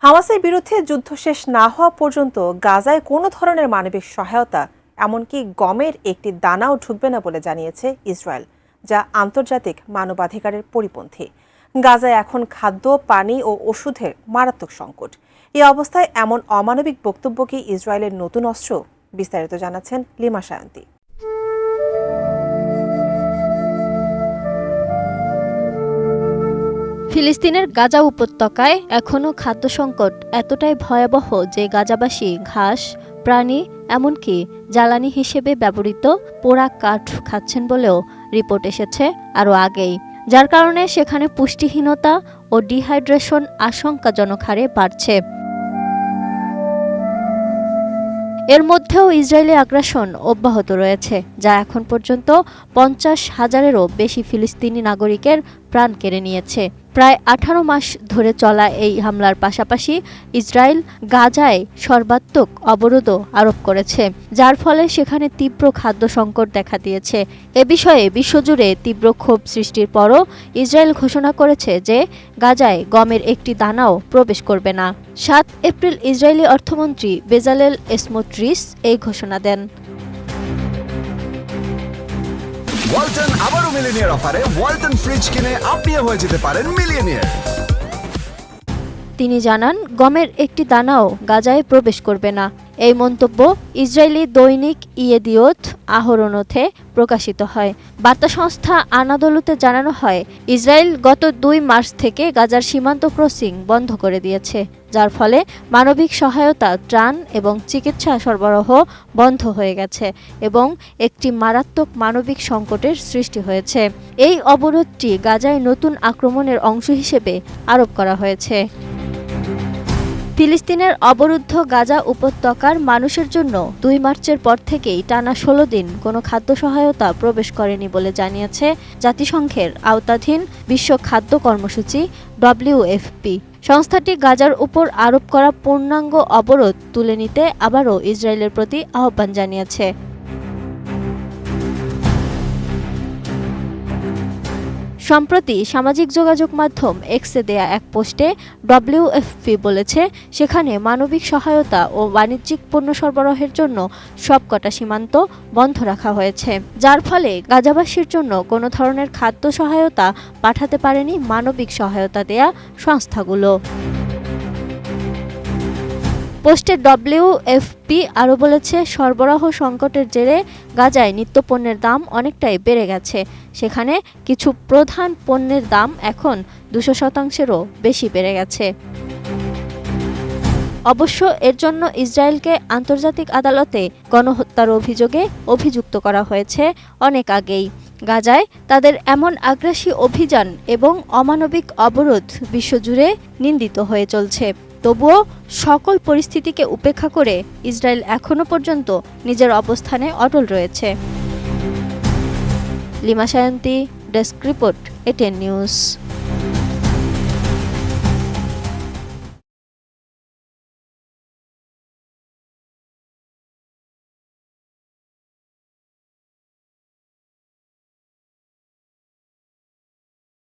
হামাসের বিরুদ্ধে যুদ্ধ শেষ না হওয়া পর্যন্ত গাজায় কোনো ধরনের মানবিক সহায়তা এমনকি গমের একটি দানাও ঢুকবে না বলে জানিয়েছে ইসরায়েল, যা আন্তর্জাতিক মানবাধিকারের পরিপন্থী। গাজায় এখন খাদ্য, পানি ও ওষুধের মারাত্মক সংকট। এই অবস্থায় এমন অমানবিক বক্তব্য কি ইসরায়েলের নতুন অস্ত্র? বিস্তারিত জানাচ্ছেন লিমা সায়ন্তী। ফিলিস্তিনের গাজা উপত্যকায় এখনও খাদ্য সংকট এতটাই ভয়াবহ যে গাজাবাসী ঘাস, প্রাণী, এমনকি জ্বালানি হিসেবে ব্যবহৃত পোড়া কাঠ খাচ্ছেন বলেও রিপোর্ট এসেছে আরও আগেই, যার কারণে সেখানে পুষ্টিহীনতা ও ডিহাইড্রেশন আশঙ্কাজনক হারে বাড়ছে। এর মধ্যেও ইসরায়েলি আগ্রাসন অব্যাহত রয়েছে, যা এখন পর্যন্ত 50,000-এরও বেশি ফিলিস্তিনি নাগরিকের প্রাণ কেড়ে নিয়েছে। প্রায় 18 মাস ধরে চলা এই হামলার পাশাপাশি ইসরায়েল গাজায় সর্বাত্মক অবরোধও আরোপ করেছে, যার ফলে সেখানে তীব্র খাদ্য সংকট দেখা দিয়েছে। এ বিষয়ে বিশ্বজুড়ে তীব্র ক্ষোভ সৃষ্টির পরও ইসরায়েল ঘোষণা করেছে যে গাজায় গমের একটি দানাও প্রবেশ করবে না। 7 এপ্রিল ইসরায়েলি অর্থমন্ত্রী বেজালেল স্মোট্রিচ এই ঘোষণা দেন। ওয়ালটন আবারও মিলিয়নিয়ার অফারে ওয়ালটন ফ্রিজ কিনে আপনিও হয়ে যেতে পারেন মিলিয়নিয়ার। তিনি জানান, গমের একটি দানাও গাজায় প্রবেশ করবে না। এই মন্তব্য ইসরায়েলি দৈনিক ইয়েদিওত আহরোনথে প্রকাশিত হয়। বার্তা সংস্থা আনাদোলুতে জানানো হয়, ইসরায়েল গত 2 মার্চ থেকে গাজার সীমান্ত ক্রসিং বন্ধ করে দিয়েছে, যার ফলে মানবিক সহায়তা, ত্রাণ এবং চিকিৎসা সরবরাহ বন্ধ হয়ে গেছে এবং একটি মারাত্মক মানবিক সংকটের সৃষ্টি হয়েছে। এই অবরোধটি গাজায় নতুন আক্রমণের অংশ হিসেবে আরোপ করা হয়েছে। ফিলিস্তিনের অবরুদ্ধ গাজা উপত্যকার মানুষের জন্য 2 মার্চের পর থেকেই টানা 16 দিন কোনো খাদ্য সহায়তা প্রবেশ করেনি বলে জানিয়েছে জাতিসংঘের আওতাধীন বিশ্ব খাদ্য কর্মসূচি WFP। সংস্থাটি গাজার উপর আরোপ করা পূর্ণাঙ্গ অবরোধ তুলে নিতে আবারও ইসরায়েলের প্রতি আহ্বান জানিয়েছে। সম্প্রতি সামাজিক যোগাযোগ মাধ্যম এক্সে দেয়া এক পোস্টে WFP বলেছে, সেখানে মানবিক সহায়তা ও বাণিজ্যিক পণ্য সরবরাহের জন্য সবকটা সীমান্ত বন্ধ রাখা হয়েছে, যার ফলে গাজাবাসীর জন্য কোনো ধরনের খাদ্য সহায়তা পাঠাতে পারেনি মানবিক সহায়তা দেয়া সংস্থাগুলো। পোস্টে WFP আরও বলেছে, সরবরাহ সংকটের জেরে গাজায় নিত্যপণ্যের দাম অনেকটাই বেড়ে গেছে। সেখানে কিছু প্রধান পণ্যের দাম এখন 200%-এরও বেশি বেড়ে গেছে। অবশ্য এর জন্য ইসরায়েলকে আন্তর্জাতিক আদালতে গণহত্যার অভিযোগে অভিযুক্ত করা হয়েছে অনেক আগেই। গাজায় তাদের এমন আগ্রাসী অভিযান এবং অমানবিক অবরোধ বিশ্বজুড়ে নিন্দিত হয়ে চলছে। তবুও সকল পরিস্থিতিকে উপেক্ষা করে ইসরায়েল এখনও পর্যন্ত নিজের অবস্থানে অটল রয়েছে। Lima Sayanti, desk report, ATN news.